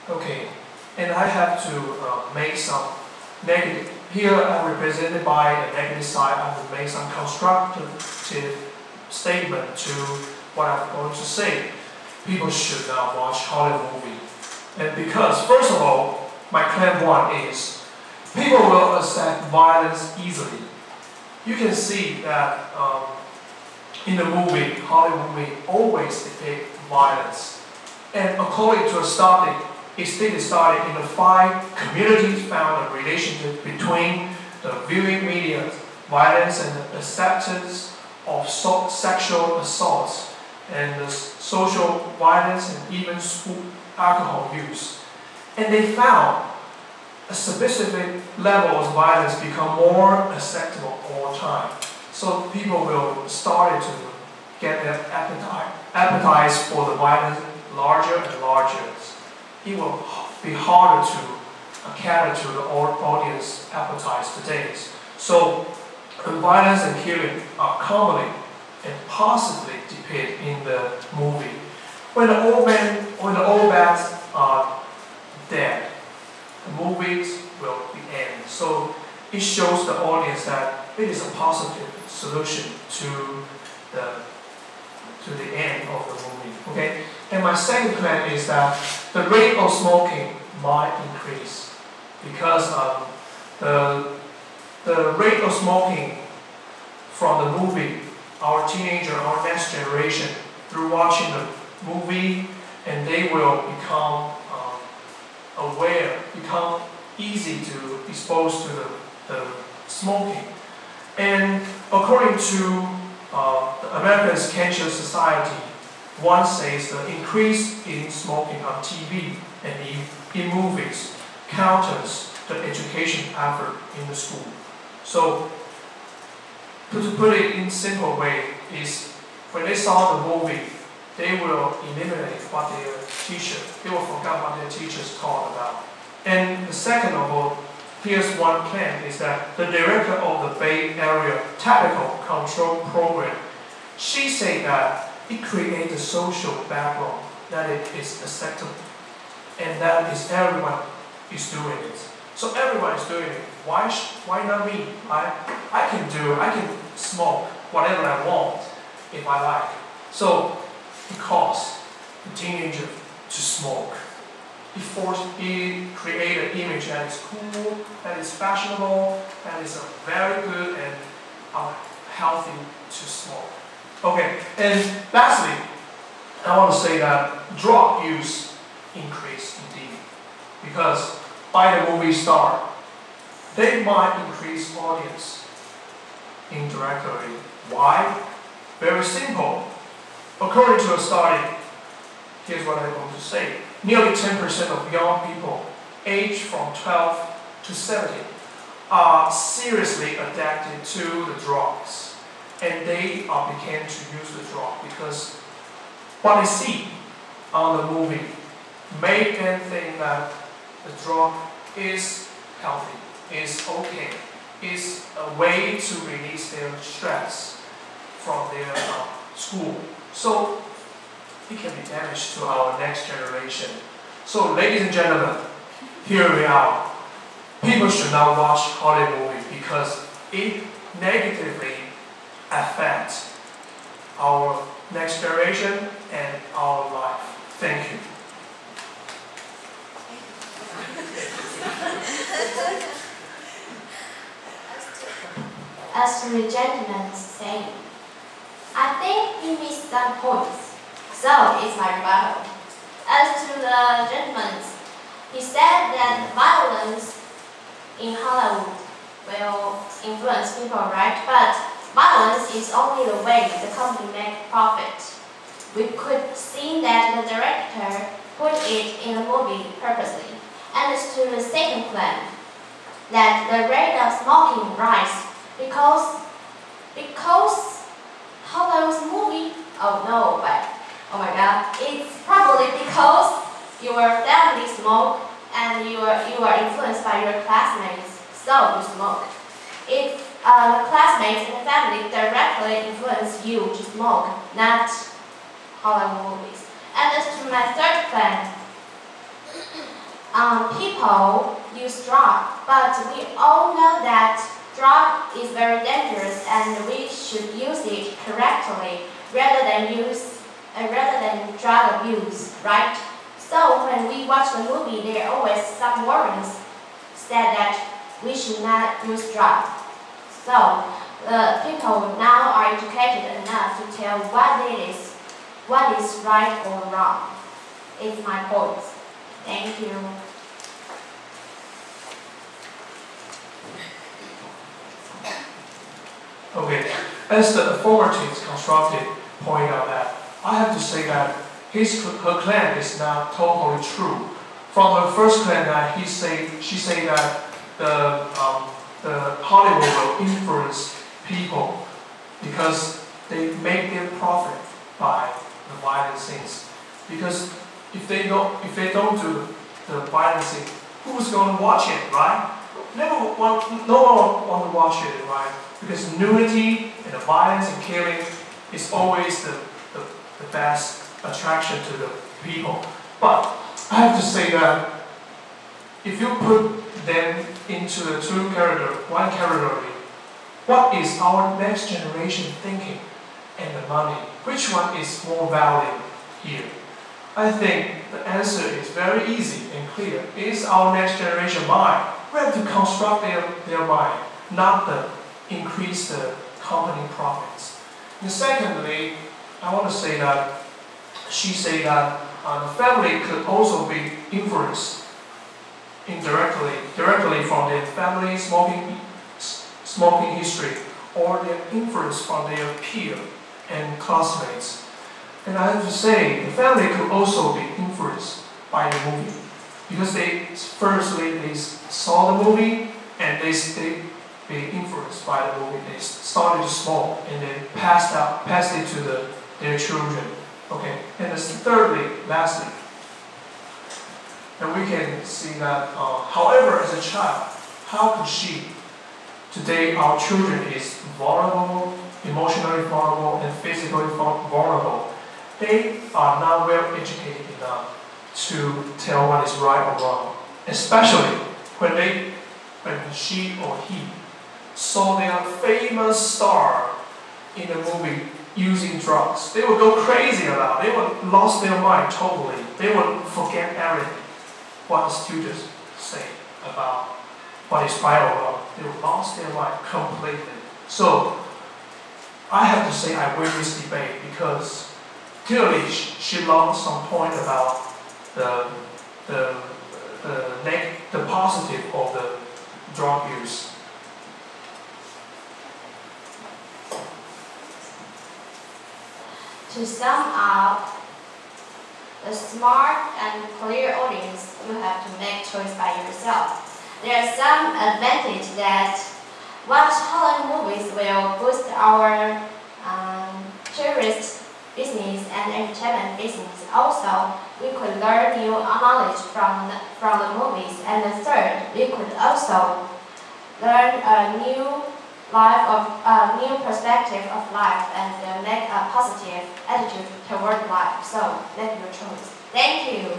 Okay, and I have to make some negative. Here I'm represented by the negative side. I will make some constructive statement to what I'm going to say. People should not watch Hollywood movie. And because, first of all, my claim one is, people will accept violence easily. You can see that in the movie, Hollywood movie always depict violence. And according to a study, it started in the 5 communities found a relationship between the viewing media, violence and the acceptance of sexual assaults, and the social violence and even school alcohol use. And they found a specific level of violence become more acceptable all the time. So people will start to get their appetites for the violence larger and larger. It will be harder to cater to the audience appetites today. So violence and killing are commonly and possibly depicted in the movie. When the old bats are dead, the movies will be end. So it shows the audience that it is a positive solution to the end of the movie. Okay? And my second claim is that the rate of smoking might increase because the rate of smoking from the movie, our teenager, our next generation, through watching the movie, and they will become aware, become easy to expose to the smoking. And according to the American Cancer Society, one says the increase in smoking on TV and in movies counters the education effort in the school. So, to put it in simple way, is when they saw the movie, they will eliminate what their teacher, they will forget what their teachers taught about. And the second of all, here's one claim, is that the director of the Bay Area Technical Control Program, she said that it creates a social background that it is acceptable, and that is everyone is doing it. So everyone is doing it. Why not me? I can do it. I can smoke whatever I want if I like. So it caused the teenager to smoke. It created an image that is cool, that is fashionable, that is very good and healthy to smoke. Okay, and lastly, I want to say that drug use increased indeed, because by the movie star, they might increase audience indirectly. Why? Very simple. According to a study, here's what I'm going to say. Nearly 10% of young people aged from 12 to 17 are seriously addicted to the drugs. And they began to use the drug because what they see on the movie made them think that the drug is healthy, is okay, is a way to release their stress from their school. So it can be damage to our next generation. So ladies and gentlemen, here we are. People should not watch Hollywood movies because it negatively affects our next generation and our life. Thank you. As the gentleman saying, I think he missed some points, so it's my rebuttal. As to the gentleman, he said that violence in Hollywood will influence people, right? But violence is only the way the company makes profit. We could see that the director put it in the movie purposely. And as to the second claim, that the rate of smoking rise because Hollywood's movie, oh no, but oh my god, it's probably because your family smoke and you are influenced by your classmates, so you smoke. If classmates and family directly influence you to smoke, not Hollywood movies. And as to my third claim, people use drug, but we all know that drug is very dangerous and we should use it correctly rather than drug abuse, right? So when we watch the movie, there are always some warnings said that we should not use drugs. So the people now are educated enough to tell what is right or wrong. It's my point. Thank you. Okay, as the authorities constructed point out that, I have to say that her claim is not totally true. From her first claim that she said that the Hollywood will influence people because they make their profit by the violent scenes. Because if they don't do the violent scene, who's going to watch it, right? No one want to watch it, right? Because nudity and the violence and killing is always the best attraction to the people. But I have to say that if you put them into the one category, what is our next generation thinking and the money? Which one is more valuable here? I think the answer is very easy and clear. It is our next generation mind. We have to construct their mind, not increase the company profits. And secondly, I want to say that she said that the family could also be influenced directly from their family smoking history, or their influence from their peer and classmates. And I have to say, the family could also be influenced by the movie, because they saw the movie and they influenced by the movie. They started to smoke and then passed it to their children. Okay, and lastly, and we can see that, however, as a child, how could she? Today, our children is vulnerable, emotionally vulnerable, and physically vulnerable. They are not well educated enough to tell what is right or wrong, especially when she or he saw their famous star in the movie using drugs. They would go crazy about it. They would lost their mind totally. They would forget everything what the students say about what is right or wrong. They would lost their mind completely. So I have to say I win this debate because clearly she lost some point about the positive of the drug use. To sum up, the smart and clear audience, you have to make choice by yourself. There are some advantage that watch Hollywood movies will boost our tourist business and entertainment business. Also, we could learn new knowledge from the movies. And the third, we could also learn a new perspective of life and make a positive attitude toward life. So make your choice. Thank you.